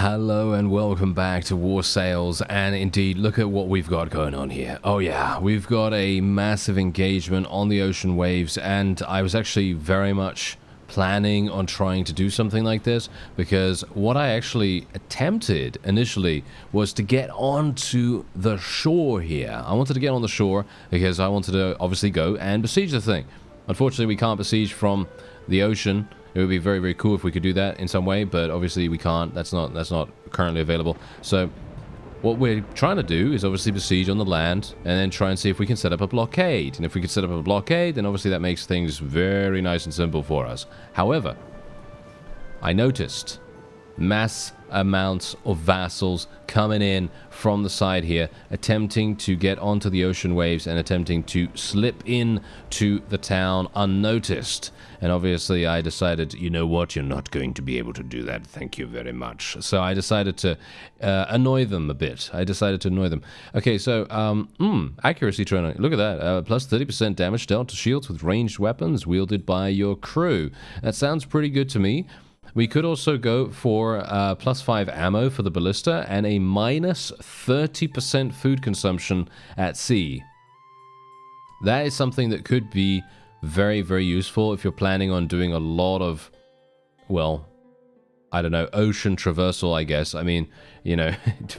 Hello and welcome back to War Sales, and indeed look at what we've got going on here. Oh yeah, we've got a massive engagement on the ocean waves, and I was actually very much planning on trying to do something like this, because what I actually attempted initially was to get onto the shore here. I wanted to get on the shore because I wanted to obviously go and besiege the thing. Unfortunately, we can't besiege from the ocean. It would be very, very cool if we could do that in some way, but obviously we can't. That's not currently available. So what we're trying to do is obviously besiege on the land and then try and see if we can set up a blockade. And if we can set up a blockade, then obviously that makes things very nice and simple for us. However, I noticed mass amounts of vassals coming in from the side here, attempting to get onto the ocean waves and attempting to slip in to the town unnoticed. And obviously I decided, you know what, you're not going to be able to do that, thank you very much. So I decided to annoy them a bit. Okay, so accuracy training, look at that, plus 30% damage dealt to shields with ranged weapons wielded by your crew. That sounds pretty good to me. We could also go for plus 5 ammo for the ballista and a minus 30% food consumption at sea. That is something that could be very, very useful if you're planning on doing a lot of, well, I don't know, ocean traversal, I guess. I mean, you know,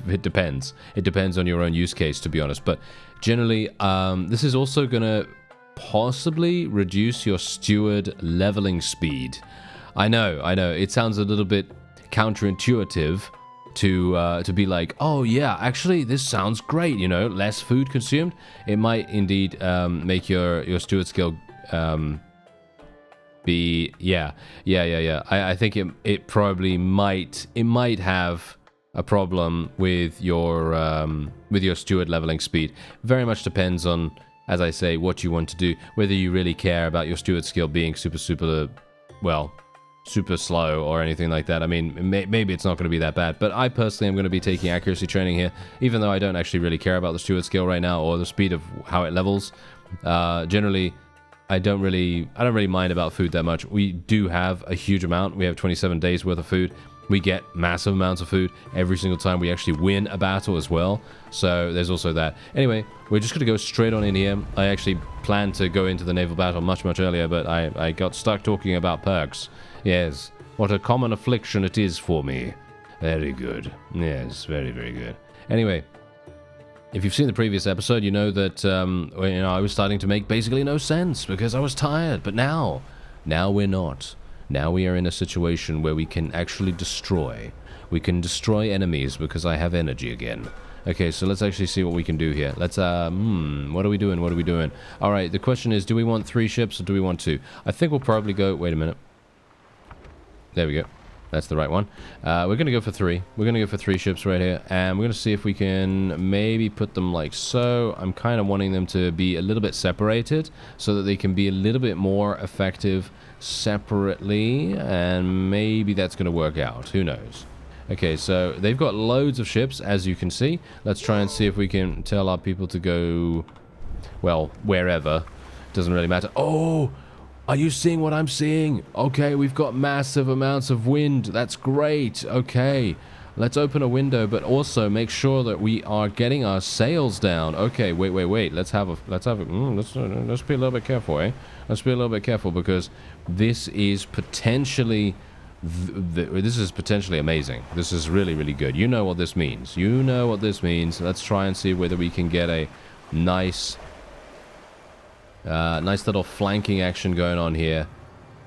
it depends. It depends on your own use case, to be honest. But generally, this is also going to possibly reduce your steward leveling speed. I know. It sounds a little bit counterintuitive to be like, oh yeah, actually this sounds great. You know, less food consumed. It might indeed make your steward skill be I think it probably might have a problem with your steward leveling speed. Very much depends on, as I say, what you want to do. Whether you really care about your steward skill being super slow or anything like that. I mean, maybe it's not going to be that bad, but I personally am going to be taking accuracy training here, even though I don't actually really care about the steward skill right now or the speed of how it levels. Generally, I don't really mind about food that much. We do have a huge amount. We have 27 days worth of food. We get massive amounts of food every single time we actually win a battle as well. So there's also that. Anyway, we're just going to go straight on in here. I actually planned to go into the naval battle much earlier, but I got stuck talking about perks. Yes, what a common affliction it is for me. Very good. Yes, very, very good. Anyway, if you've seen the previous episode, you know that I was starting to make basically no sense because I was tired. But now we're not. Now we are in a situation where we can actually destroy. We can destroy enemies because I have energy again. Okay, so let's actually see what we can do here. Let's, what are we doing? All right, the question is, do we want 3 ships or do we want 2? I think we'll probably go, wait a minute. There we go. That's the right one. We're going to go for 3. We're going to go for 3 ships right here. And we're going to see if we can maybe put them like so. I'm kind of wanting them to be a little bit separated so that they can be a little bit more effective separately. And maybe that's going to work out. Who knows? Okay, so they've got loads of ships, as you can see. Let's try and see if we can tell our people to go, well, wherever. Doesn't really matter. Oh! Are you seeing what I'm seeing? Okay, we've got massive amounts of wind. That's great. Okay, let's open a window, but also make sure that we are getting our sails down. Okay, wait. Let's be a little bit careful, eh? Let's be a little bit careful because this is potentially amazing. This is really, really good. You know what this means. Let's try and see whether we can get a nice little flanking action going on here.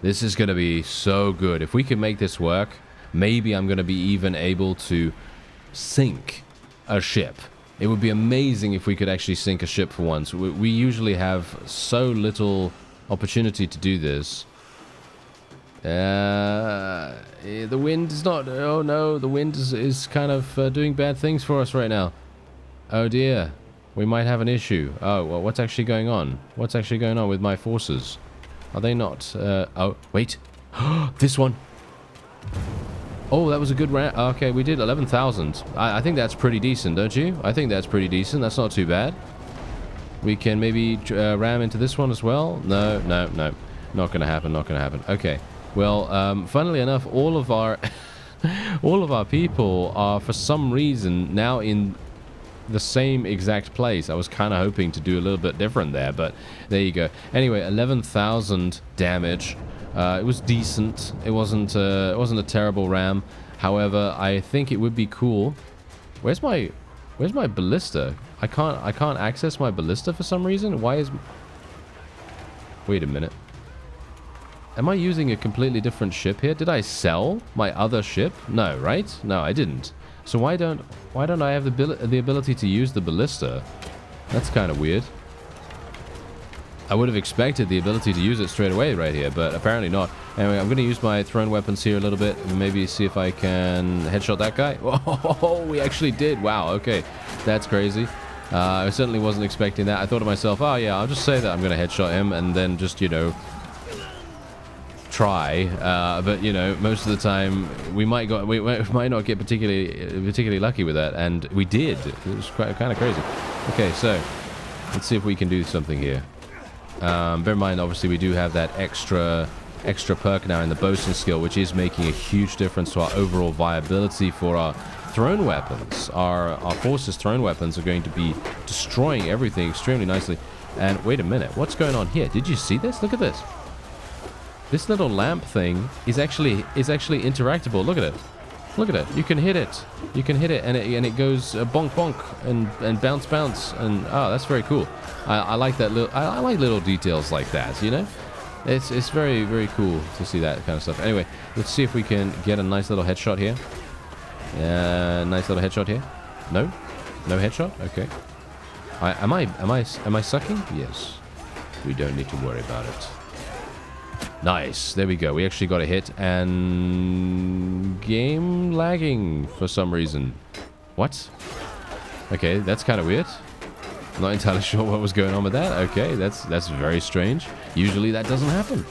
This is going to be so good. If we can make this work, maybe I'm going to be even able to sink a ship. It would be amazing if we could actually sink a ship for once. We usually have so little opportunity to do this. The wind is not... Oh no, the wind is kind of doing bad things for us right now. Oh dear. We might have an issue. Oh, well, what's actually going on? What's actually going on with my forces? Are they not... oh, wait. This one. Oh, that was a good round. Okay, we did 11,000. I think that's pretty decent, don't you? I think that's pretty decent. That's not too bad. We can maybe ram into this one as well. No. Not going to happen. Okay. Well, funnily enough, all of our... All of our people are, for some reason, now in the same exact place. I was kind of hoping to do a little bit different there, but there you go. Anyway, 11,000 damage. It was decent. It wasn't a terrible ram. However, I think it would be cool. Where's my ballista? I can't access my ballista for some reason. Why is... Wait a minute. Am I using a completely different ship here? Did I sell my other ship? No, right? No, I didn't. So why don't I have the ability to use the ballista? That's kind of weird. I would have expected the ability to use it straight away right here, but apparently not. Anyway, I'm going to use my thrown weapons here a little bit and maybe see if I can headshot that guy. Oh, we actually did. Wow, okay. That's crazy. I certainly wasn't expecting that. I thought to myself, oh yeah, I'll just say that I'm going to headshot him and then just, you know, try. But, you know, most of the time we might not get particularly lucky with that, and we did. It was kind of crazy. Okay, so let's see if we can do something here. Bear in mind, obviously, we do have that extra perk now in the bosun skill, which is making a huge difference to our overall viability for our thrown weapons. Our forces thrown weapons are going to be destroying everything extremely nicely. And wait a minute, what's going on here? Did you see this? Look at this. This little lamp thing is actually interactable. Look at it. Look at it. You can hit it. You can hit it, and it goes bonk bonk and bounce bounce, and that's very cool. I like that little. I like little details like that. You know, it's very, very cool to see that kind of stuff. Anyway, let's see if we can get a nice little headshot here. Nice little headshot here. No headshot. Okay. Am I sucking? Yes. We don't need to worry about it. Nice. There we go. We actually got a hit, and game lagging for some reason. What? Okay, that's kind of weird. Not entirely sure what was going on with that. Okay, that's very strange. Usually that doesn't happen.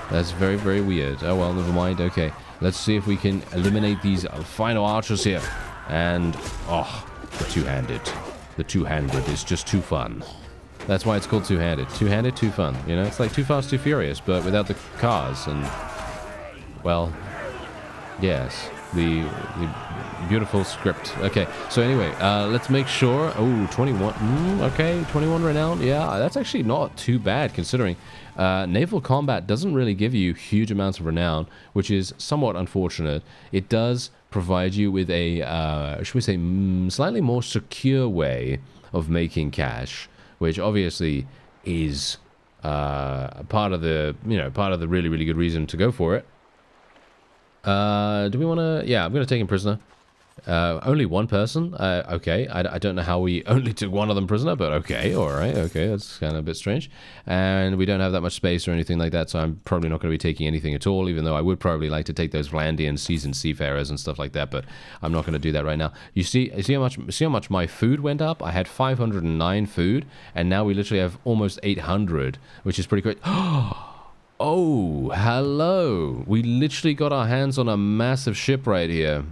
That's very, very weird. Oh well, never mind. Okay, let's see if we can eliminate these final archers here. And the two-handed. The two-handed is just too fun. That's why it's called two-handed. Two-handed, too fun. You know, it's like Too Fast, Too Furious, but without the cars. And, well, yes, the beautiful script. Okay, so anyway, let's make sure. Oh, 21. Okay, 21 renown. Yeah, that's actually not too bad considering naval combat doesn't really give you huge amounts of renown, which is somewhat unfortunate. It does provide you with a, should we say, slightly more secure way of making cash, which obviously is part of the really, really good reason to go for it. Do we want to... Yeah, I'm going to take him prisoner. Only one person? Okay, I don't know how we only took one of them prisoner, but okay, alright, okay, that's kind of a bit strange. And we don't have that much space or anything like that, so I'm probably not going to be taking anything at all, even though I would probably like to take those VLANDIA and seasoned seafarers and stuff like that, but I'm not going to do that right now. You see how much my food went up? I had 509 food, and now we literally have almost 800, which is pretty great. Oh, hello. We literally got our hands on a massive ship right here.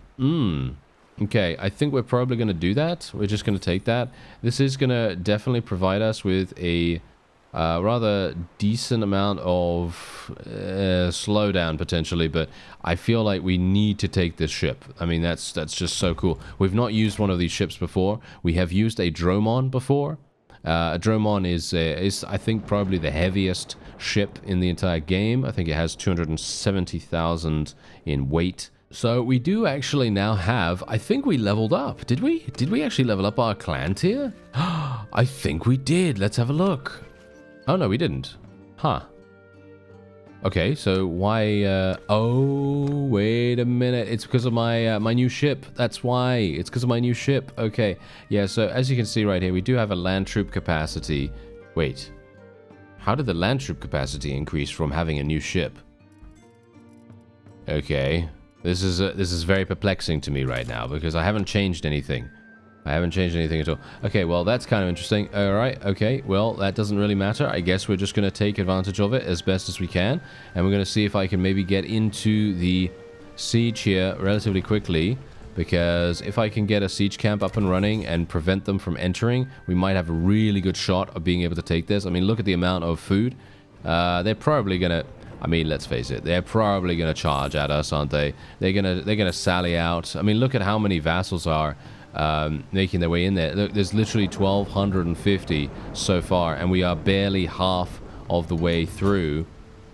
Okay, I think we're probably going to do that. We're just going to take that. This is going to definitely provide us with a rather decent amount of slowdown potentially, but I feel like we need to take this ship. I mean, that's just so cool. We've not used one of these ships before. We have used a Dromon before. A Dromon is I think probably the heaviest ship in the entire game. I think it has 270,000 in weight. So we do actually now have, I think we leveled up. Did we? Did we actually level up our clan tier? I think we did. Let's have a look. Oh no, we didn't. Huh. Okay, so why, oh, wait a minute. It's because of my my new ship. That's why. It's because of my new ship. Okay. Yeah, so as you can see right here, we do have a land troop capacity. Wait. How did the land troop capacity increase from having a new ship? Okay. This is very perplexing to me right now because I haven't changed anything. I haven't changed anything at all. Okay, well, that's kind of interesting. All right, okay, well, that doesn't really matter. I guess we're just going to take advantage of it as best as we can. And we're going to see if I can maybe get into the siege here relatively quickly. Because if I can get a siege camp up and running and prevent them from entering, we might have a really good shot of being able to take this. I mean, look at the amount of food. They're probably going to... I mean, let's face it, they're probably going to charge at us, aren't they? They're gonna sally out. I mean, look at how many vassals are making their way in there. Look, there's literally 1,250 so far, and we are barely half of the way through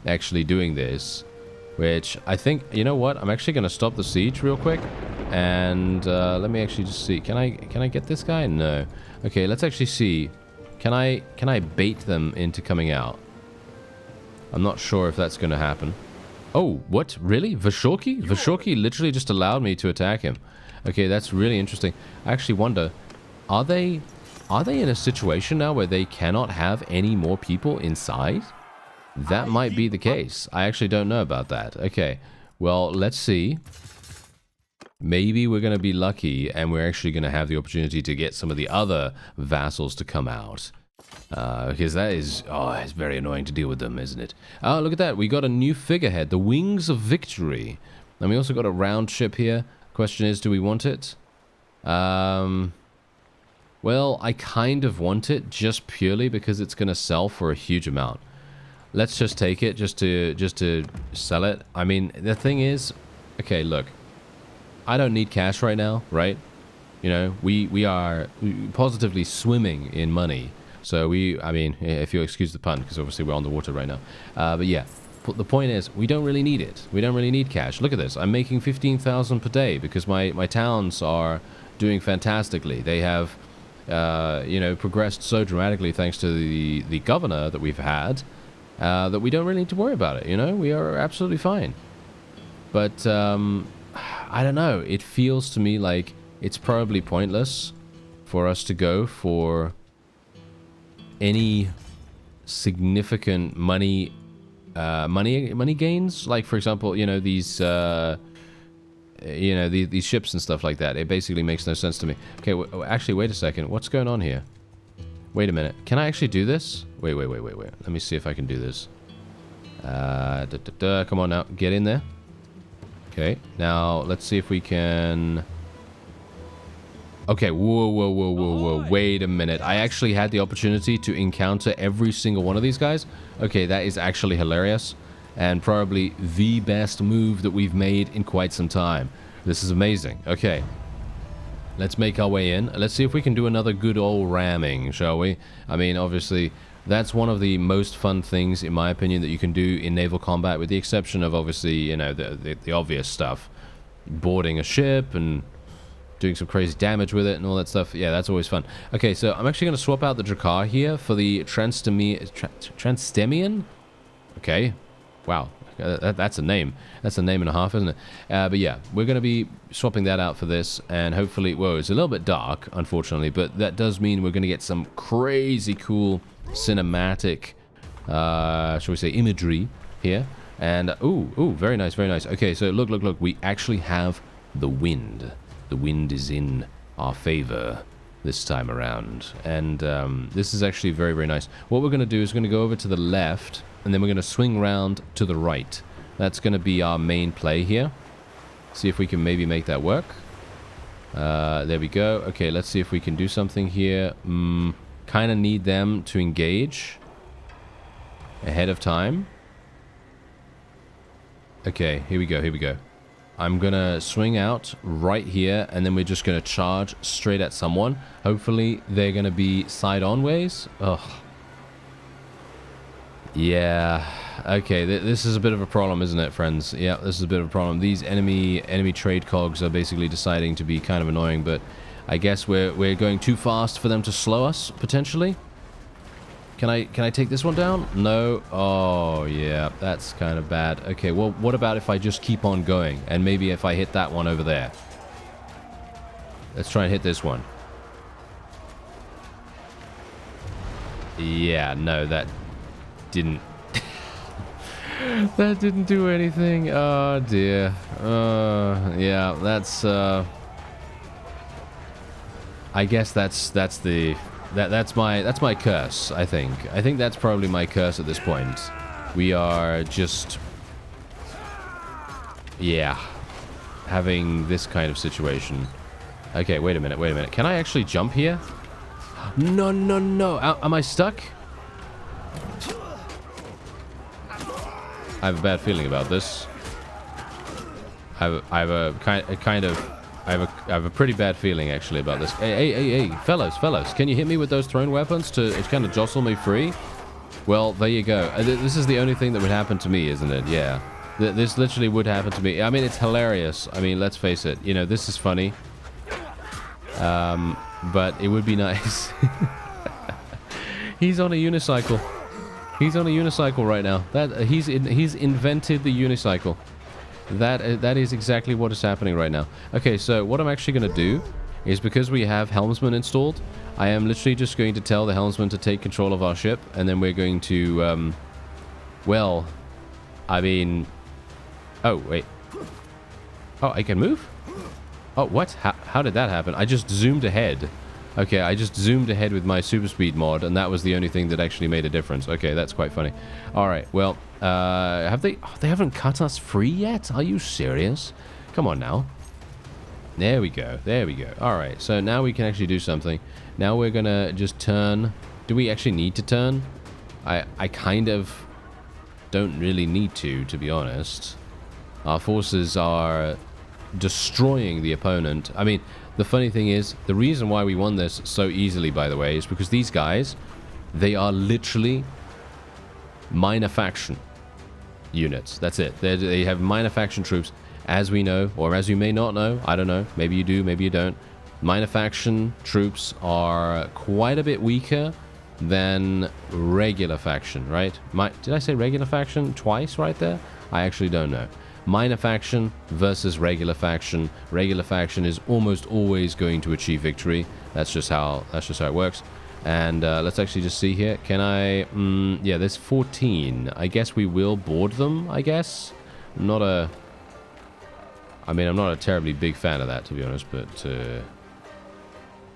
actually doing this. Which I think, you know what? I'm actually going to stop the siege real quick, and let me actually just see. Can I get this guy? No. Okay, let's actually see. Can I bait them into coming out? I'm not sure if that's going to happen. Oh, what? Really? Vashorki? Vashorki literally just allowed me to attack him. Okay, that's really interesting. I actually wonder, are they in a situation now where they cannot have any more people inside? That might be the case. I actually don't know about that. Okay, well, let's see. Maybe we're going to be lucky and we're actually going to have the opportunity to get some of the other vassals to come out. Because that is, oh, it's very annoying to deal with them, isn't it? Oh, look at that. We got a new figurehead, the Wings of Victory. And we also got a round ship here. Question is, do we want it? Well, I kind of want it just purely because it's going to sell for a huge amount. Let's just take it just to sell it. I mean, the thing is, okay, look. I don't need cash right now, right? You know, we are positively swimming in money. So I mean, if you'll excuse the pun, because obviously we're on the water right now. But yeah, the point is, we don't really need it. We don't really need cash. Look at this. I'm making 15,000 per day because my towns are doing fantastically. They have, you know, progressed so dramatically thanks to the governor that we've had that we don't really need to worry about it. You know, we are absolutely fine. But I don't know. It feels to me like it's probably pointless for us to go for any significant money gains. Like, for example, you know, these these ships and stuff like that. It basically makes no sense to me. Okay, actually, wait a second. What's going on here? Wait a minute. Can I actually do this? Wait. Let me see if I can do this. Come on now. Get in there. Okay, now let's see if we can... Okay, whoa. Wait a minute. I actually had the opportunity to encounter every single one of these guys. Okay, that is actually hilarious. And probably the best move that we've made in quite some time. This is amazing. Okay. Let's make our way in. Let's see if we can do another good old ramming, shall we? I mean, obviously, that's one of the most fun things, in my opinion, that you can do in naval combat, with the exception of, obviously, you know, the obvious stuff. Boarding a ship and doing some crazy damage with it and all that stuff. Yeah, that's always fun. Okay, so I'm actually going to swap out the Drakkar here for the Transtemian? Okay. Wow. That's a name. That's a name and a half, isn't it? But yeah, we're going to be swapping that out for this, and hopefully, whoa, it's a little bit dark, unfortunately, but that does mean we're going to get some crazy cool cinematic, shall we say, imagery here. And, ooh, very nice, very nice. Okay, so look, we actually have the wind. The wind is in our favor this time around, and this is actually very, very nice. What we're going to do is we're going to go over to the left, and then we're going to swing round to the right. That's going to be our main play here. See if we can maybe make that work. There we go. Okay, let's see if we can do something here. Kind of need them to engage ahead of time. Okay, here we go. I'm going to swing out right here, and then we're just going to charge straight at someone. Hopefully, they're going to be side-on ways. Ugh. Yeah. Okay, this is a bit of a problem, isn't it, friends? Yeah, this is a bit of a problem. These enemy trade cogs are basically deciding to be kind of annoying, but I guess we're going too fast for them to slow us, potentially. Can I take this one down? No. Oh, yeah, that's kind of bad. Okay, well, what about if I just keep on going, and maybe if I hit that one over there? Let's try and hit this one. Yeah, no, that didn't... that didn't do anything. Oh, dear. Yeah, that's... I guess that's my curse, I think. I think that's probably my curse at this point. We are just... yeah. Having this kind of situation. Okay, wait a minute. Can I actually jump here? No. Am I stuck? I have a bad feeling about this. I have a pretty bad feeling actually about this. Hey, fellas, can you hit me with those thrown weapons to kind of jostle me free? Well, there you go. This is the only thing that would happen to me, isn't it? Yeah. This literally would happen to me. I mean, it's hilarious. I mean, let's face it. You know, this is funny. But it would be nice. He's on a unicycle. He's on a unicycle right now. He's invented the unicycle. That is exactly what is happening right now. Okay, so what I'm actually going to do is, because we have helmsman installed, I am literally just going to tell the helmsman to take control of our ship, and then we're going to, well, I mean, oh, wait. Oh, I can move? Oh, what? How did that happen? I just zoomed ahead. Okay, I just zoomed ahead with my super speed mod, and that was the only thing that actually made a difference. Okay, that's quite funny. All right, well, they haven't cut us free yet? Are you serious? Come on now. There we go. There we go. All right, so now we can actually do something. Now we're going to just turn. Do we actually need to turn? I kind of don't really need to be honest. Our forces are destroying the opponent. I mean, the funny thing is, the reason why we won this so easily, by the way, is because these guys, they are literally minor faction units. That's it. They have minor faction troops, as we know, or as you may not know. I don't know. Maybe you do, maybe you don't. Minor faction troops are quite a bit weaker than regular faction, right? Did I say regular faction twice right there? I actually don't know. Minor faction versus regular faction. Regular faction is almost always going to achieve victory. That's just how it works. And let's actually just see here. Can I? Yeah, there's 14. I guess we will board them. I guess. I'm not a terribly big fan of that, to be honest. But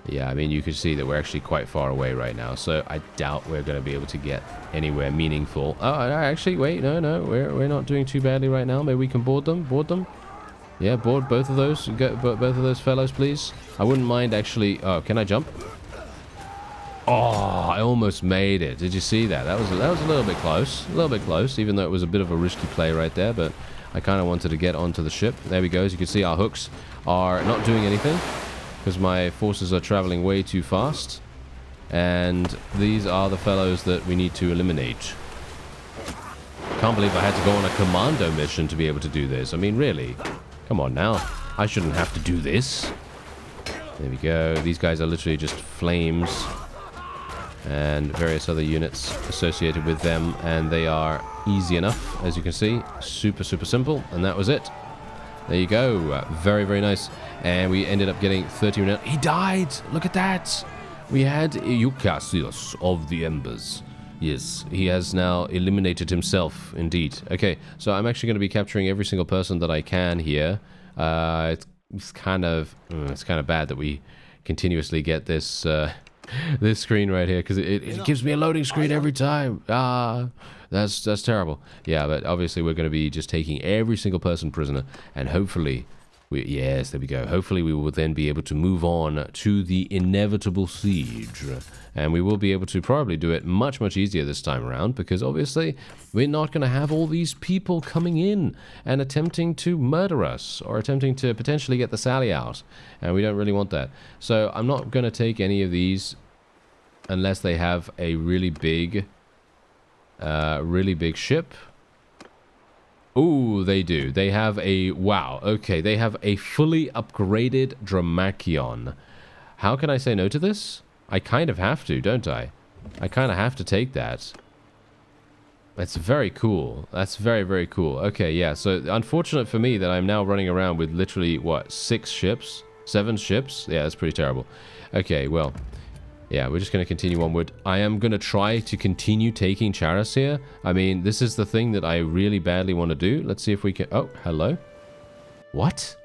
yeah, I mean, you can see that we're actually quite far away right now. So I doubt we're going to be able to get anywhere meaningful. Oh, actually, wait, no, we're not doing too badly right now. Maybe we can board them. Yeah, board both of those. Both of those fellows, please. I wouldn't mind actually. Oh, can I jump? Oh, I almost made it. Did you see that? That was a little bit close. A little bit close, even though it was a bit of a risky play right there. But I kind of wanted to get onto the ship. There we go. As you can see, our hooks are not doing anything, because my forces are traveling way too fast. And these are the fellows that we need to eliminate. Can't believe I had to go on a commando mission to be able to do this. I mean, really? Come on now. I shouldn't have to do this. There we go. These guys are literally just flames and various other units associated with them. And they are easy enough, as you can see. Super, super simple. And that was it. There you go. Very, very nice. And we ended up getting 30. He died! Look at that! We had Eucasius of the Embers. Yes, he has now eliminated himself, indeed. Okay, so I'm actually going to be capturing every single person that I can here. It's kind of bad that we continuously get this this screen right here, because it gives me a loading screen every time. That's terrible. Yeah, but obviously we're going to be just taking every single person prisoner, and hopefully, yes, there we go. Hopefully we will then be able to move on to the inevitable siege, and we will be able to probably do it much, much easier this time around, because obviously we're not going to have all these people coming in and attempting to murder us, or attempting to potentially get the Sally out, and we don't really want that. So I'm not going to take any of these unless they have a really big ship. Ooh, they do. They have a... Wow. Okay, they have a fully upgraded Dramachion. How can I say no to this? I kind of have to, don't I? I kind of have to take that. That's very cool. That's very, very cool. Okay, yeah. So, unfortunate for me that I'm now running around with literally, what, 6 ships? 7 ships? Yeah, that's pretty terrible. Okay, well... Yeah, we're just going to continue onward. I am going to try to continue taking Charis here. I mean, this is the thing that I really badly want to do. Let's see if we can... Oh, hello. What?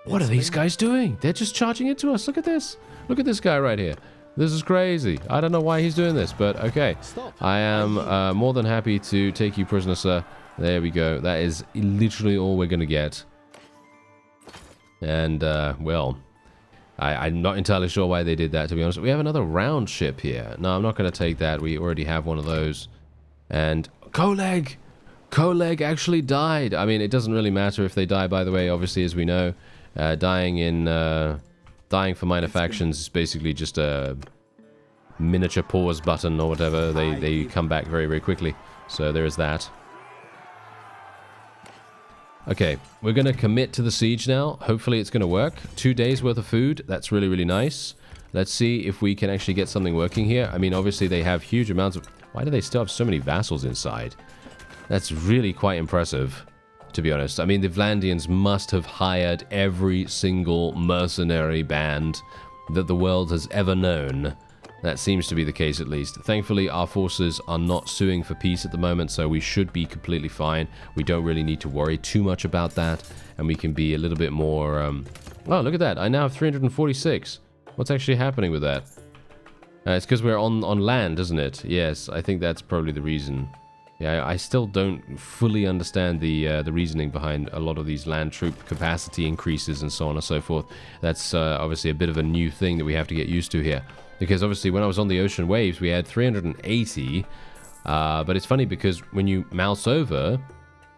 What are these guys doing? They're just charging into us. Look at this. Look at this guy right here. This is crazy. I don't know why he's doing this, but okay. I am more than happy to take you prisoner, sir. There we go. That is literally all we're going to get. And, well... I'm not entirely sure why they did that, to be honest. We have another round ship here. No, I'm not going to take that. We already have one of those. And... Coleg! Coleg actually died. I mean, it doesn't really matter if they die, by the way, obviously, as we know. Dying for minor factions is basically just a miniature pause button or whatever. They come back very, very quickly. So there is that. Okay, we're going to commit to the siege now. Hopefully it's going to work. 2 days worth of food. That's really, really nice. Let's see if we can actually get something working here. I mean, obviously they have huge amounts of... Why do they still have so many vassals inside? That's really quite impressive, to be honest. I mean, the VLANDIANs must have hired every single mercenary band that the world has ever known. That seems to be the case, at least. Thankfully, our forces are not suing for peace at the moment, so we should be completely fine. We don't really need to worry too much about that, and we can be a little bit more... Oh, look at that. I now have 346. What's actually happening with that? It's because we're on land, isn't it? Yes, I think that's probably the reason. Yeah, I still don't fully understand the reasoning behind a lot of these land troop capacity increases and so on and so forth. That's obviously a bit of a new thing that we have to get used to here. Because obviously when I was on the ocean waves, we had 380. But it's funny because when you mouse over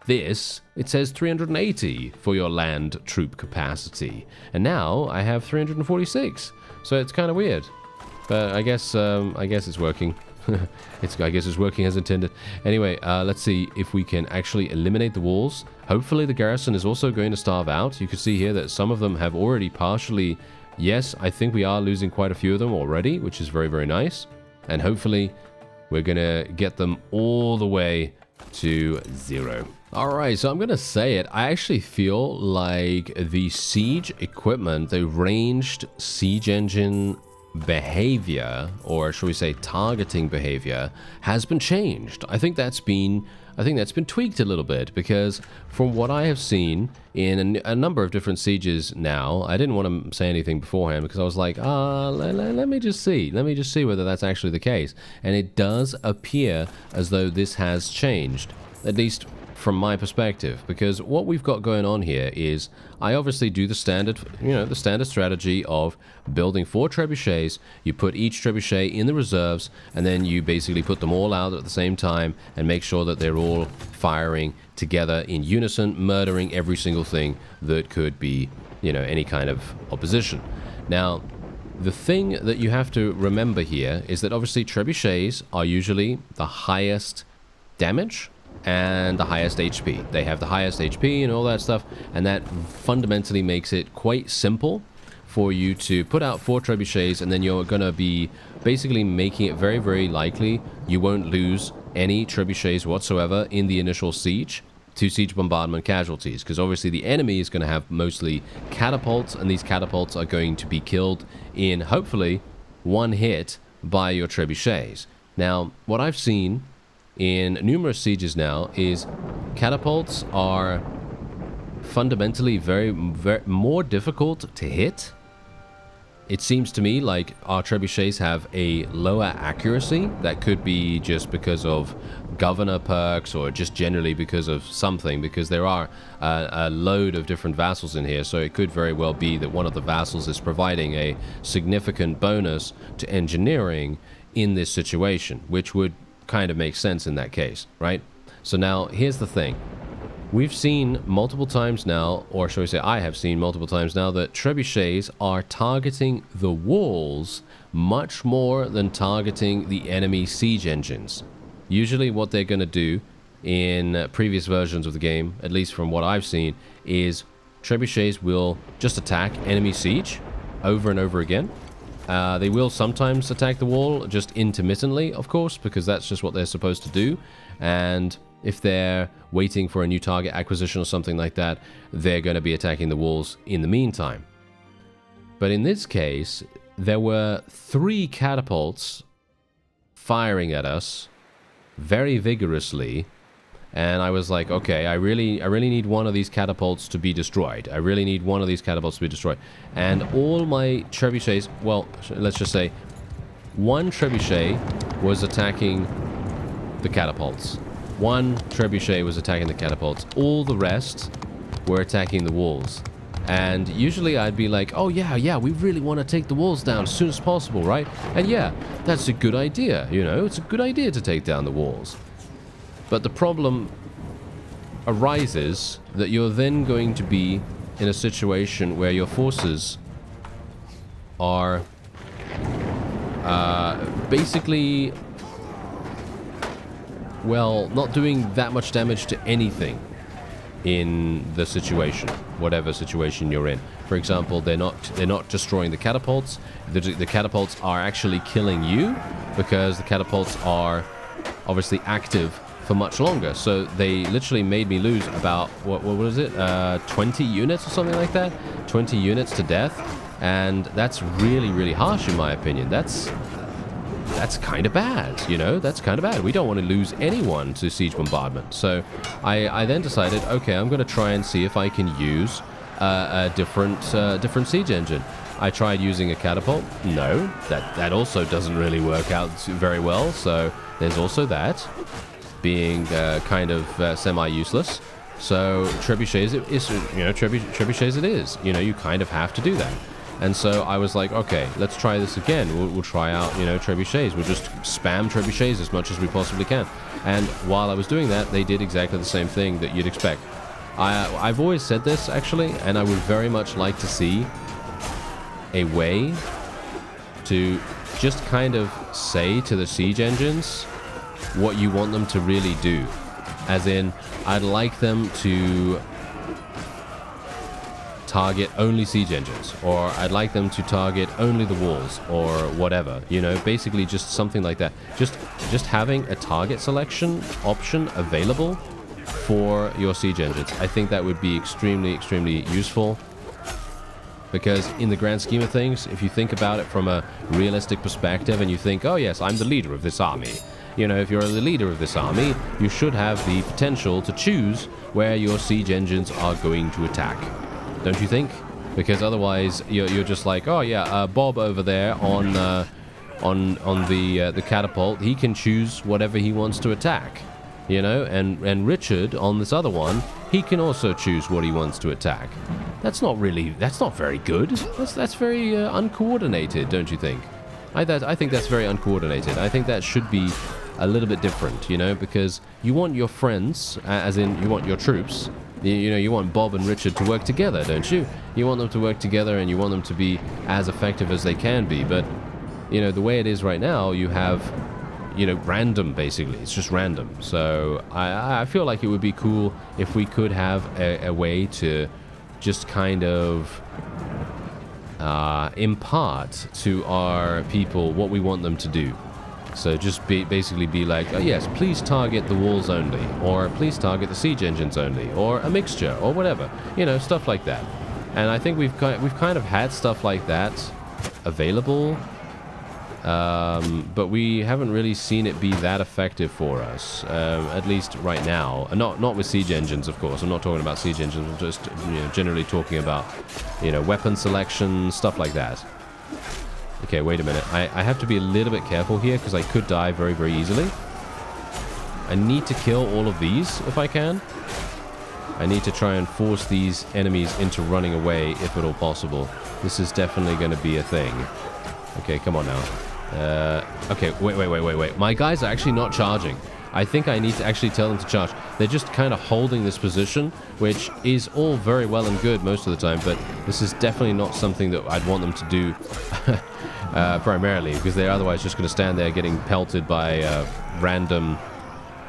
this, it says 380 for your land troop capacity. And now I have 346. So it's kind of weird. But I guess it's working. I guess it's working as intended. Anyway, let's see if we can actually eliminate the walls. Hopefully the garrison is also going to starve out. You can see here that some of them have already partially... Yes, I think we are losing quite a few of them already, which is very, very nice. And hopefully we're going to get them all the way to 0. Alright, so I'm going to say it. I actually feel like the siege equipment, the ranged siege engine behavior, or shall we say targeting behavior, has been changed. I think that's been tweaked a little bit, because from what I have seen in a number of different sieges now, I didn't want to say anything beforehand because I was like, let me just see whether that's actually the case. And it does appear as though this has changed, at least from my perspective, because what we've got going on here is I obviously do the standard, the standard strategy of building 4 trebuchets. You put each trebuchet in the reserves, and then you basically put them all out at the same time and make sure that they're all firing together in unison, murdering every single thing that could be, any kind of opposition. Now, the thing that you have to remember here is that obviously trebuchets are usually the highest damage and the highest HP. They have the highest HP and all that stuff, and that fundamentally makes it quite simple for you to put out 4 trebuchets, and then you're going to be basically making it very, very likely you won't lose any trebuchets whatsoever in the initial siege to siege bombardment casualties, because obviously the enemy is going to have mostly catapults, and these catapults are going to be killed in, hopefully, 1 hit by your trebuchets. Now, what I've seen in numerous sieges now is catapults are fundamentally very more difficult to hit. It seems to me like our trebuchets have a lower accuracy. That could be just because of governor perks, or just generally because of something, because there are a load of different vassals in here, so it could very well be that one of the vassals is providing a significant bonus to engineering in this situation, which would kind of makes sense in that case, right? So now here's the thing. We've seen multiple times now, or shall we say I have seen multiple times now, that trebuchets are targeting the walls much more than targeting the enemy siege engines. Usually what they're going to do in previous versions of the game, at least from what I've seen, is trebuchets will just attack enemy siege over and over again. They will sometimes attack the wall, just intermittently, of course, because that's just what they're supposed to do. And if they're waiting for a new target acquisition or something like that, they're going to be attacking the walls in the meantime. But in this case, there were 3 catapults firing at us very vigorously. And I was like, okay, I really need one of these catapults to be destroyed. I really need one of these catapults to be destroyed. And all my trebuchets, well, let's just say, 1 trebuchet was attacking the catapults. 1 trebuchet was attacking the catapults. All the rest were attacking the walls. And usually I'd be like, oh yeah, we really want to take the walls down as soon as possible, right? And yeah, that's a good idea, it's a good idea to take down the walls. But the problem arises that you're then going to be in a situation where your forces are basically, well, not doing that much damage to anything in the situation, whatever situation you're in. For example, they're not destroying the catapults. The catapults are actually killing you because the catapults are obviously active for much longer. So they literally made me lose about, what was it, 20 units or something like that? 20 units to death. And that's really, really harsh in my opinion. That's kind of bad, you know? That's kind of bad. We don't want to lose anyone to siege bombardment. So I then decided, okay, I'm going to try and see if I can use a different siege engine. I tried using a catapult. No, that also doesn't really work out very well. So there's also that being kind of semi-useless. So trebuchets trebuchets it is. You know, you kind of have to do that. And so I was like, okay, let's try this again. We'll try out, you know, trebuchets. We'll just spam trebuchets as much as we possibly can. And while I was doing that, they did exactly the same thing that you'd expect. I've always said this, actually, and I would very much like to see a way to just kind of say to the siege engines what you want them to really do. As in, I'd like them to target only siege engines, or I'd like them to target only the walls, or whatever, you know, basically just something like that. Just having a target selection option available for your siege engines. I think that would be extremely, extremely useful, because in the grand scheme of things, if you think about it from a realistic perspective and you think, oh yes, I'm the leader of this army. You know, if you're the leader of this army, you should have the potential to choose where your siege engines are going to attack. Don't you think? Because otherwise, you're just like, oh yeah, Bob over there on the catapult, he can choose whatever he wants to attack, you know, and Richard on this other one, he can also choose what he wants to attack. That's not very good. That's very uncoordinated, don't you think? I think that's very uncoordinated. I think that should be a little bit different, you know, because you want your friends, as in you want your troops. You know, you want Bob and Richard to work together, don't you? You want them to work together and you want them to be as effective as they can be. But, you know, the way it is right now, you have, you know, random, basically. It's just random. So I feel like it would be cool if we could have a way to just kind of impart to our people what we want them to do. So just basically be like, oh yes, please target the walls only, or please target the siege engines only, or a mixture, or whatever, you know, stuff like that. And I think we've kind of had stuff like that available, but we haven't really seen it be that effective for us, at least right now. Not with siege engines, of course. I'm not talking about siege engines. I'm just, you know, generally talking about, you know, weapon selection, stuff like that. Okay, wait a minute. I have to be a little bit careful here because I could die very, very easily. I need to kill all of these if I can. I need to try and force these enemies into running away if at all possible. This is definitely going to be a thing. Okay, come on now. Okay, wait. My guys are actually not charging. I think I need to actually tell them to charge. They're just kind of holding this position, which is all very well and good most of the time, but this is definitely not something that I'd want them to do primarily, because they're otherwise just going to stand there getting pelted by random,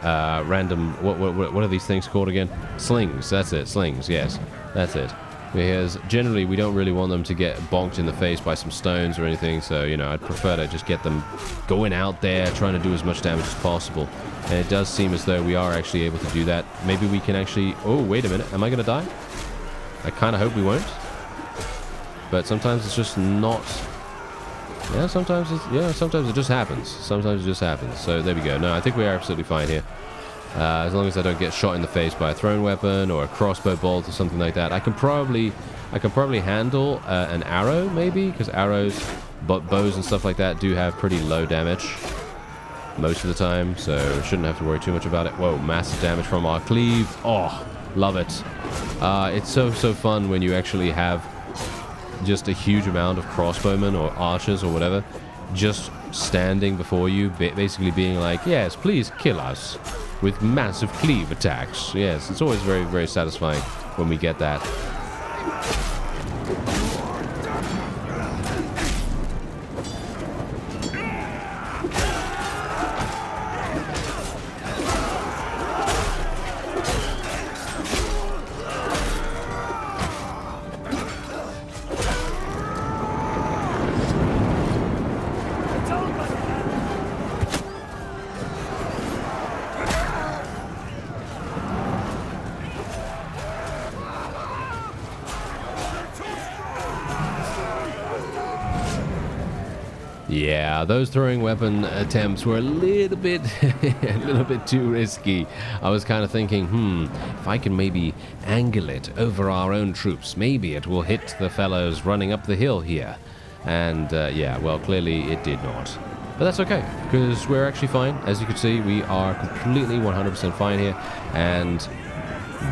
what are these things called again? Slings, that's it, slings, yes, that's it. Because generally we don't really want them to get bonked in the face by some stones or anything, so, you know, I'd prefer to just get them going out there, trying to do as much damage as possible. And it does seem as though we are actually able to do that. Maybe we can actually... Oh, wait a minute, am I going to die? I kind of hope we won't. But sometimes it's just not... Yeah, sometimes it just happens. Sometimes it just happens. So there we go. No, I think we are absolutely fine here. As long as I don't get shot in the face by a thrown weapon or a crossbow bolt or something like that. I can probably handle an arrow, maybe, because arrows, bows and stuff like that do have pretty low damage most of the time, so shouldn't have to worry too much about it. Whoa, massive damage from our cleave. Oh, love it. It's so fun when you actually have just a huge amount of crossbowmen or archers or whatever just standing before you, basically being like, yes, please kill us. with massive cleave attacks. Yes, it's always very, very satisfying when we get that. Yeah, those throwing weapon attempts were a little bit too risky. I was kind of thinking, if I can maybe angle it over our own troops, maybe it will hit the fellows running up the hill here. And yeah, well, clearly it did not. But that's okay, because we're actually fine. As you can see, we are completely 100% fine here, and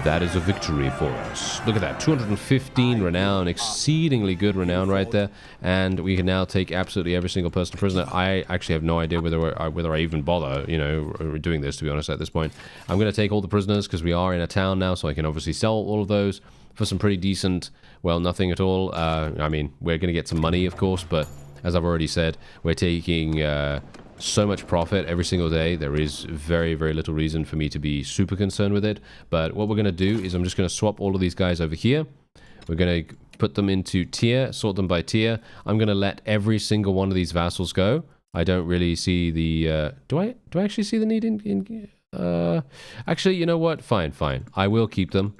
that is a victory for us. Look at that, 215 renown, exceedingly good renown right there, and we can now take absolutely every single person prisoner. I actually have no idea whether I even bother, you know, doing this, to be honest, at this point. I'm going to take all the prisoners because we are in a town now, so I can obviously sell all of those for some pretty decent, well, nothing at all. I mean, we're going to get some money, of course, but as I've already said, we're taking so much profit every single day. There is very, very little reason for me to be super concerned with it. But what we're going to do is I'm just going to swap all of these guys over here. We're going to put them into tier, sort them by tier. I'm going to let every single one of these vassals go. I don't really see the... Do I actually see the need in... actually, you know what? Fine. I will keep them.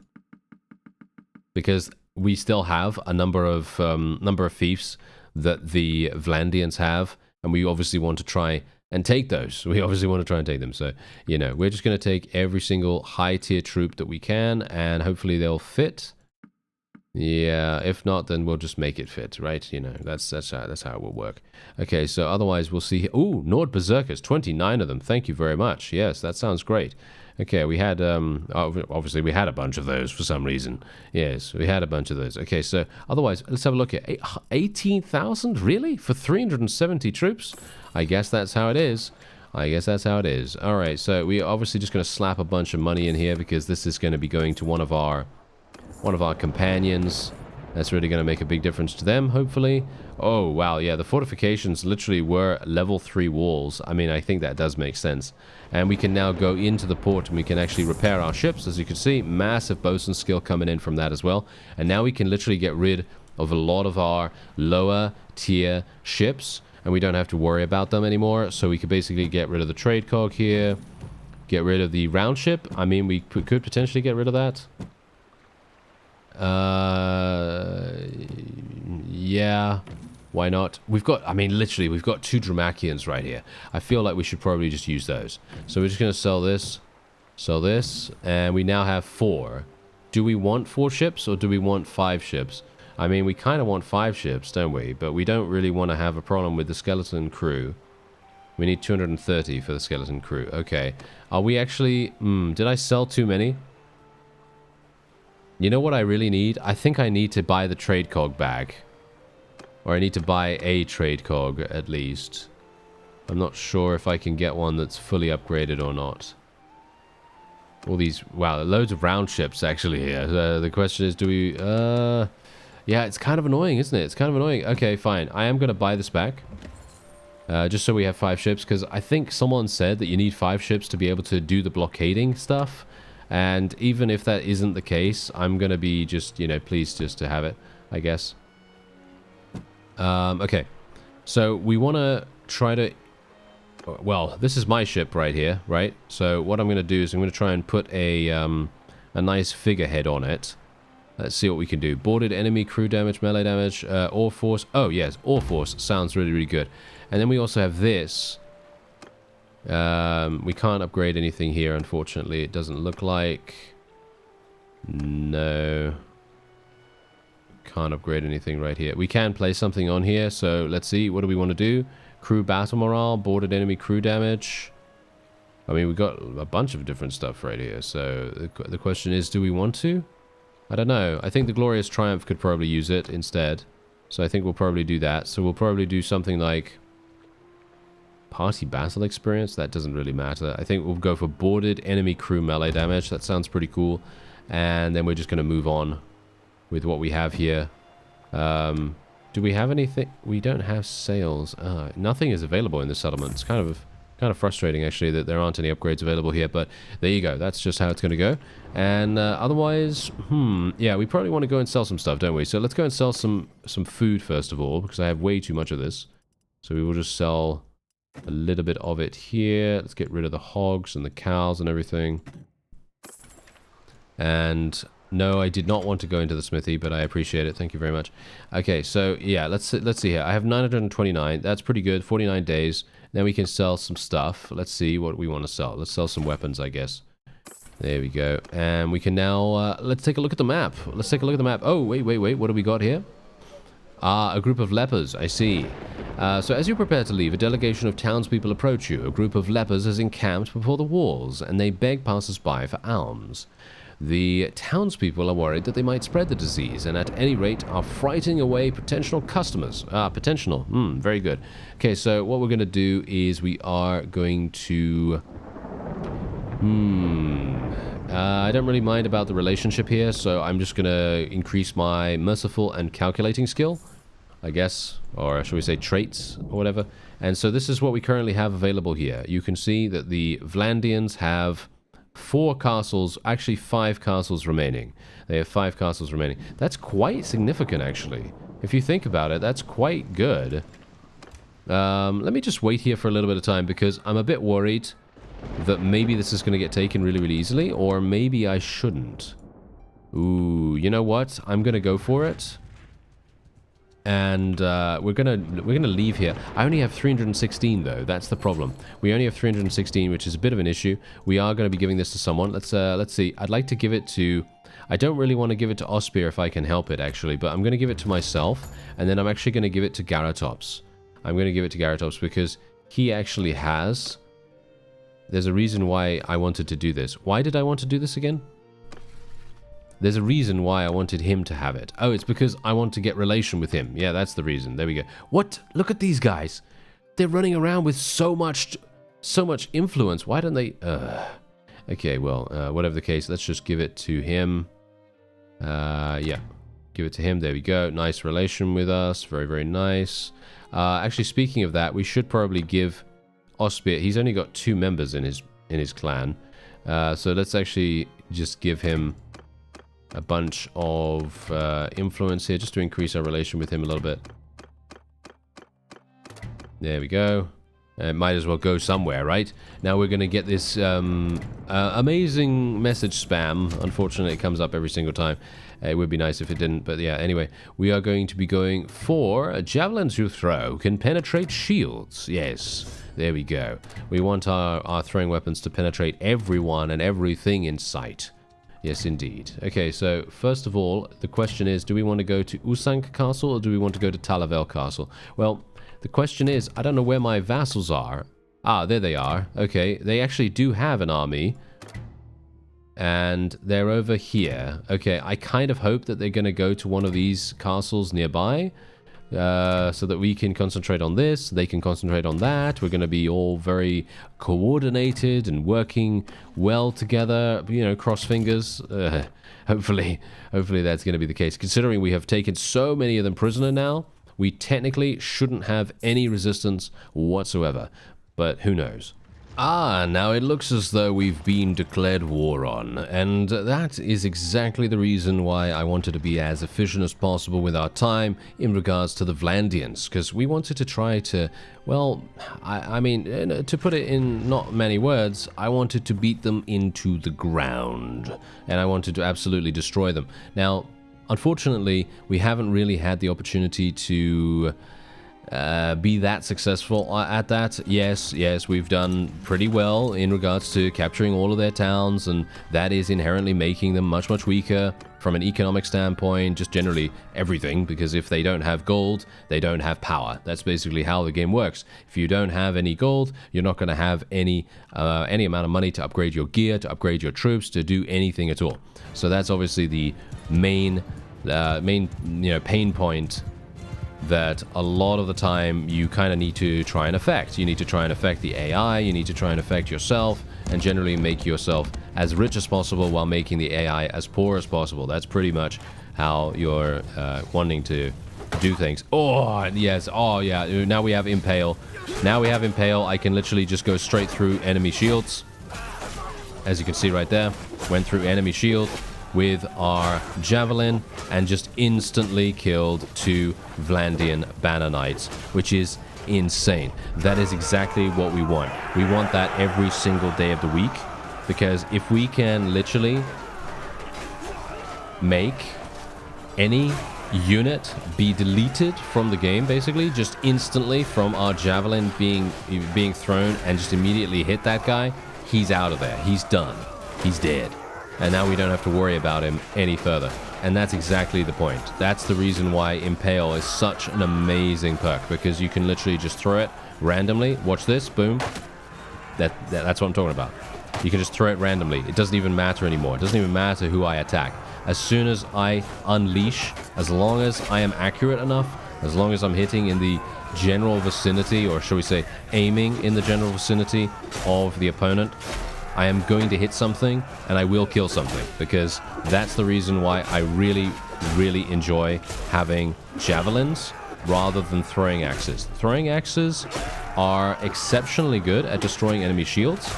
Because we still have a number of fiefs that the VLANDIans have. And we obviously want to try and take those. We obviously want to try and take them. So, you know, we're just going to take every single high-tier troop that we can, and hopefully they'll fit. Yeah, if not, then we'll just make it fit, right? You know, that's how it will work. Okay, so otherwise we'll see... Ooh, Nord Berserkers, 29 of them. Thank you very much. Yes, that sounds great. Okay, we had, obviously we had a bunch of those for some reason. Yes, we had a bunch of those. Okay, so otherwise, let's have a look at 18,000, really? For 370 troops? I guess that's how it is. All right, so we're obviously just going to slap a bunch of money in here because this is going to be going to one of our companions. That's really going to make a big difference to them, hopefully. Oh, wow, yeah, the fortifications literally were level 3 walls. I mean, I think that does make sense. And we can now go into the port and we can actually repair our ships. As you can see, massive bosun skill coming in from that as well. And now we can literally get rid of a lot of our lower tier ships. And we don't have to worry about them anymore. So we could basically get rid of the trade cog here. Get rid of the round ship. I mean, we could potentially get rid of that. Yeah, why not? We've got, I mean, literally, we've got 2 Dramachians right here. I feel like we should probably just use those. So we're just going to sell this, and we now have 4. Do we want 4 ships, or do we want 5 ships? I mean, we kind of want 5 ships, don't we? But we don't really want to have a problem with the skeleton crew. We need 230 for the skeleton crew. Okay. Are we actually... did I sell too many? You know what I really need? I think I need to buy the trade cog back. Or I need to buy a trade cog, at least. I'm not sure if I can get one that's fully upgraded or not. All these... Wow, loads of round ships, actually, here. The question is, do we... Yeah, it's kind of annoying, isn't it? It's kind of annoying. Okay, fine. I am going to buy this back. Just so we have 5 ships, because I think someone said that you need 5 ships to be able to do the blockading stuff. And even if that isn't the case, I'm going to be just, you know, pleased just to have it, I guess. Okay. So we want to try to... Well, this is my ship right here, right? So what I'm going to do is I'm going to try and put a nice figurehead on it. Let's see what we can do. Boarded enemy crew damage, melee damage, ore force. Oh, yes, ore force sounds really, really good. And then we also have this... we can't upgrade anything here, unfortunately. It doesn't look like... No. Can't upgrade anything right here. We can place something on here, so let's see. What do we want to do? Crew battle morale, boarded enemy crew damage. I mean, we've got a bunch of different stuff right here, so the question is, do we want to? I don't know. I think the Glorious Triumph could probably use it instead. So I think we'll probably do that. So we'll probably do something like... Party battle experience, that doesn't really matter. I think we'll go for boarded enemy crew melee damage. That sounds pretty cool. And then we're just going to move on with what we have here. Do we have anything? We don't have sales. Nothing is available in the settlement. It's kind of frustrating, actually, that there aren't any upgrades available here. But there you go. That's just how it's going to go. And otherwise, yeah, we probably want to go and sell some stuff, don't we? So let's go and sell some food, first of all, because I have way too much of this. So we will just sell a little bit of it here. Let's get rid of the hogs and the cows and everything. And no, I did not want to go into the smithy, but I appreciate it. Thank you very much. Okay, so yeah, let's see here. I have 929. That's pretty good. 49 days. Then we can sell some stuff. Let's see what we want to sell. Let's sell some weapons, I guess. There we go. And we can now, let's take a look at the map. Let's take a look at the map. Oh, wait. What do we got here? A group of lepers, I see. So as you prepare to leave, a delegation of townspeople approach you. A group of lepers is encamped before the walls, and they beg passers-by for alms. The townspeople are worried that they might spread the disease, and at any rate are frightening away potential customers. Potential. Very good. Okay, so what we're going to do is we are going to... I don't really mind about the relationship here, so I'm just going to increase my merciful and calculating skill, I guess, or should we say traits or whatever. And so this is what we currently have available here. You can see that the VLANDians have 4 castles, actually 5 castles remaining. They have 5 castles remaining. That's quite significant, actually. If you think about it, that's quite good. Let me just wait here for a little bit of time, because I'm a bit worried that maybe this is going to get taken really, really easily, or maybe I shouldn't. Ooh, you know what? I'm going to go for it. And we're gonna leave here. I only have 316 though. That's the problem. We only have 316, which is a bit of an issue. We are going to be giving this to someone. Let's see. I'd like to give it to... I don't really want to give it to Ospir if I can help it, actually, but I'm going to give it to myself, and then I'm actually going to give it to Garatops. I'm going to give it to Garatops because he actually has... There's a reason why I wanted to do this. Why did I want to do this again? There's a reason why I wanted him to have it. Oh, it's because I want to get relation with him. Yeah, that's the reason. There we go. What? Look at these guys. They're running around with so much influence. Why don't they... Okay, well, whatever the case, let's just give it to him. Yeah, give it to him. There we go. Nice relation with us. Very, very nice. Actually, speaking of that, we should probably give Ospir... He's only got 2 members in his clan. So let's actually just give him a bunch of influence here, just to increase our relation with him a little bit. There we go. Might as well go somewhere, right? Now we're going to get this amazing message spam. Unfortunately, it comes up every single time. It would be nice if it didn't, but yeah, anyway. We are going to be going for javelins you throw can penetrate shields. Yes, there we go. We want our throwing weapons to penetrate everyone and everything in sight. Yes, indeed. Okay, so first of all, the question is, do we want to go to Usank Castle or do we want to go to Talavel Castle? Well, the question is, I don't know where my vassals are. Ah, there they are. Okay, they actually do have an army. And they're over here. Okay, I kind of hope that they're going to go to one of these castles nearby. So that we can concentrate on this, they can concentrate on that. We're going to be all very coordinated and working well together, you know, cross fingers. Hopefully that's going to be the case. Considering we have taken so many of them prisoner now, we technically shouldn't have any resistance whatsoever. But who knows? Now it looks as though we've been declared war on, and that is exactly the reason why I wanted to be as efficient as possible with our time in regards to the Vlandians, because we wanted to try to, well, I mean, to put it in not many words, I wanted to beat them into the ground, and I wanted to absolutely destroy them. Now, unfortunately, we haven't really had the opportunity to... be that successful at that. Yes, we've done pretty well in regards to capturing all of their towns, and that is inherently making them much, much weaker from an economic standpoint, just generally everything, because if they don't have gold, they don't have power. That's basically how the game works. If you don't have any gold, you're not going to have any amount of money to upgrade your gear, to upgrade your troops, to do anything at all. So that's obviously the main pain point that a lot of the time you kind of need to try and affect. You need to try and affect the AI, you need to try and affect yourself, and generally make yourself as rich as possible while making the AI as poor as possible. That's pretty much how you're wanting to do things. Oh, yes. Oh, yeah. Now we have Impale. Now we have Impale. I can literally just go straight through enemy shields. As you can see right there, went through enemy shield with our javelin and just instantly killed 2 Vlandian banner knights, which is insane. That is exactly what we want. We want that every single day of the week, because if we can literally make any unit be deleted from the game, basically just instantly from our javelin being thrown and just immediately hit that guy, he's out of there. He's done. He's dead. And now we don't have to worry about him any further. And that's exactly the point. That's the reason why Impale is such an amazing perk, because you can literally just throw it randomly. Watch this, boom. That's what I'm talking about. You can just throw it randomly. It doesn't even matter anymore. It doesn't even matter who I attack. As soon as I unleash, as long as I am accurate enough, as long as I'm hitting in the general vicinity, or shall we say aiming in the general vicinity of the opponent, I am going to hit something and I will kill something, because that's the reason why I really, really enjoy having javelins rather than throwing axes. Throwing axes are exceptionally good at destroying enemy shields,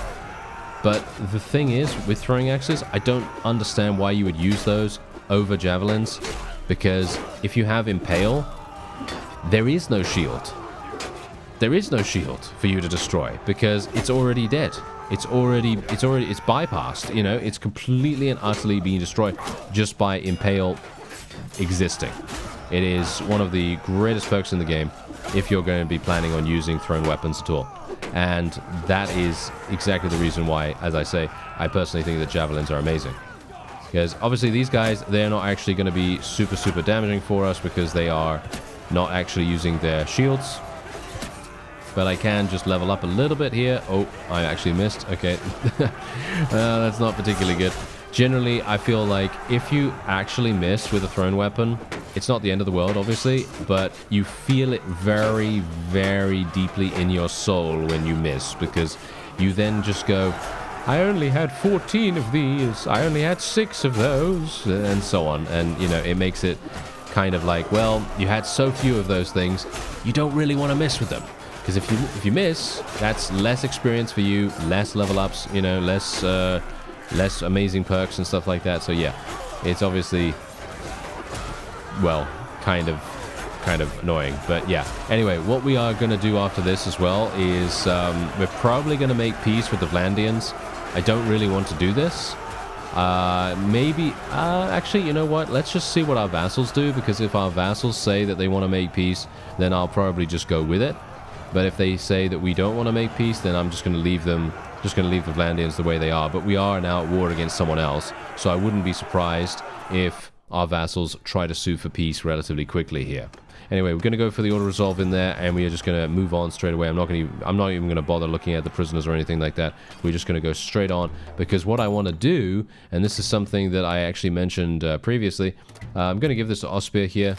but the thing is, with throwing axes, I don't understand why you would use those over javelins, because if you have Impale, there is no shield. There is no shield for you to destroy, because it's already dead. It's bypassed, you know, it's completely and utterly being destroyed just by Impale existing. It is one of the greatest perks in the game if you're going to be planning on using thrown weapons at all. And that is exactly the reason why, as I say, I personally think that javelins are amazing. Because obviously these guys, they're not actually going to be super, super damaging for us, because they are not actually using their shields. But I can just level up a little bit here. Oh, I actually missed. Okay. That's not particularly good. Generally, I feel like if you actually miss with a thrown weapon, it's not the end of the world, obviously, but you feel it very, very deeply in your soul when you miss, because you then just go, I only had 14 of these, I only had 6 of those, and so on. And, you know, it makes it kind of like, well, you had so few of those things, you don't really want to mess with them. Because if you miss, that's less experience for you, less level ups, you know, less amazing perks and stuff like that. So yeah, it's obviously, well, kind of annoying. But yeah, anyway, what we are going to do after this as well is we're probably going to make peace with the Vlandians. I don't really want to do this. Maybe, actually, you know what? Let's just see what our vassals do, because if our vassals say that they want to make peace, then I'll probably just go with it. But if they say that we don't want to make peace, then I'm just going to leave them, just going to leave the Vlandians the way they are. But we are now at war against someone else, so I wouldn't be surprised if our vassals try to sue for peace relatively quickly here. Anyway, we're going to go for the auto resolve in there, and we are just going to move on straight away. I'm not even going to bother looking at the prisoners or anything like that. We're just going to go straight on, because what I want to do, and this is something that I actually mentioned previously, I'm going to give this to Ospir here.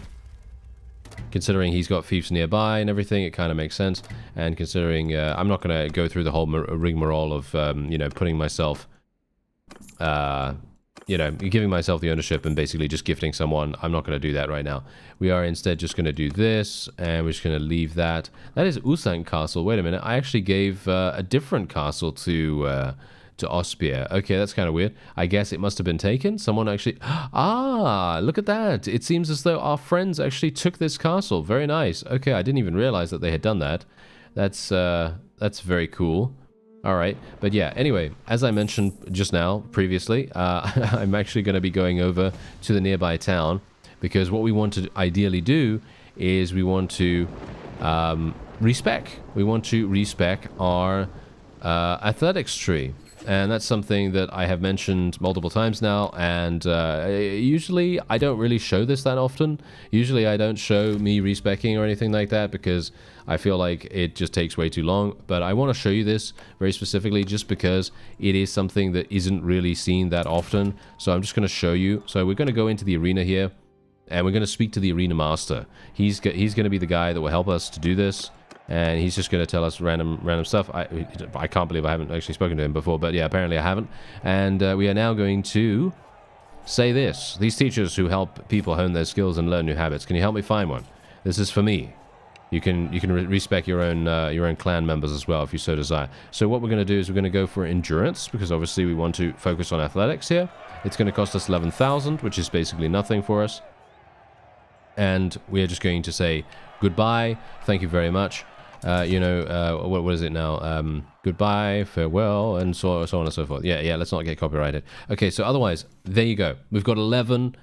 Considering he's got fiefs nearby and everything, it kind of makes sense. And considering I'm not going to go through the whole rigmarole of, you know, putting myself, you know, giving myself the ownership and basically just gifting someone. I'm not going to do that right now. We are instead just going to do this, and we're just going to leave that. That is Usank Castle. Wait a minute. I actually gave a different castle to Ospir. Okay, that's kind of weird. I guess it must have been taken. Someone actually... Ah, look at that. It seems as though our friends actually took this castle. Very nice. Okay, I didn't even realize that they had done that. That's very cool. All right. But yeah, anyway, as I mentioned just now, previously, I'm actually going to be going over to the nearby town, because what we want to ideally do is we want to respec. We want to respec our athletics tree. And that's something that I have mentioned multiple times now, and usually I don't really show this that often. Usually I don't show me respecking or anything like that, because I feel like it just takes way too long. But I want to show you this very specifically just because it is something that isn't really seen that often. So I'm just going to show you. So we're going to go into the arena here. and we're going to speak to the arena master. He's going to be the guy that will help us to do this, and he's just going to tell us random stuff. I can't believe I haven't actually spoken to him before, but yeah, apparently I haven't. And we are now going to say this. These teachers who help people hone their skills and learn new habits. Can you help me find one? This is for me. You can respec your own clan members as well if you so desire. So what we're going to do is we're going to go for endurance, because obviously we want to focus on athletics here. It's going to cost us 11,000, which is basically nothing for us. And we are just going to say goodbye, thank you very much. What is it now? Goodbye, farewell, and so on and so forth. Yeah, let's not get copyrighted. Okay, so otherwise, there you go. We've got 11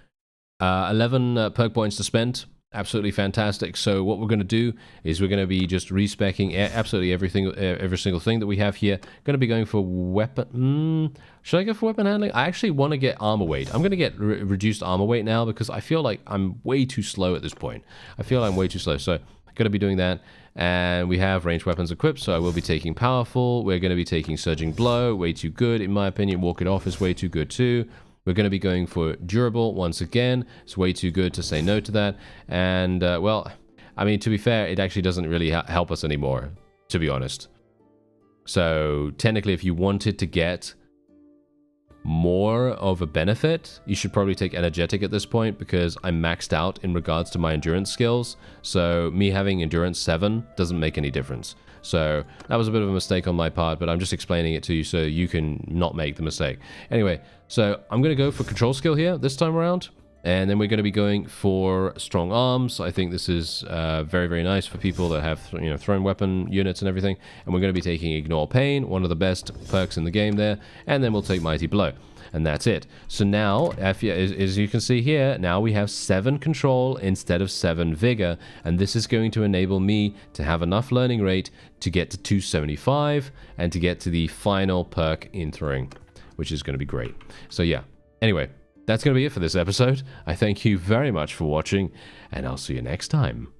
perk points to spend. Absolutely fantastic. So what we're going to do is we're going to be just respecking absolutely every single thing that we have here. Going to be going for weapon. Should I go for weapon handling? I actually want to get armor weight. I'm going to get reduced armor weight now because I feel like I'm way too slow at this point. I feel I'm way too slow. So I'm going to be doing that. And we have ranged weapons equipped, so I will be taking powerful. We're going to be taking surging blow, way too good in my opinion. Walk it off is way too good too. We're going to be going for durable once again. It's way too good to say no to that. And, well, I mean, to be fair, it actually doesn't really help us anymore, to be honest. So, technically, if you wanted to get more of a benefit, you should probably take energetic at this point, because I'm maxed out in regards to my endurance skills. So, me having endurance 7 doesn't make any difference. So that was a bit of a mistake on my part, but I'm just explaining it to you so you can not make the mistake. Anyway, so I'm going to go for control skill here this time around, and then we're going to be going for strong arms. I think this is very, very nice for people that have thrown weapon units and everything. And we're going to be taking ignore pain, one of the best perks in the game there, and then we'll take mighty blow. And that's it. So now, as you can see here, now we have 7 control instead of 7 vigor. And this is going to enable me to have enough learning rate to get to 275 and to get to the final perk in throwing, which is going to be great. So yeah, anyway, that's going to be it for this episode. I thank you very much for watching, and I'll see you next time.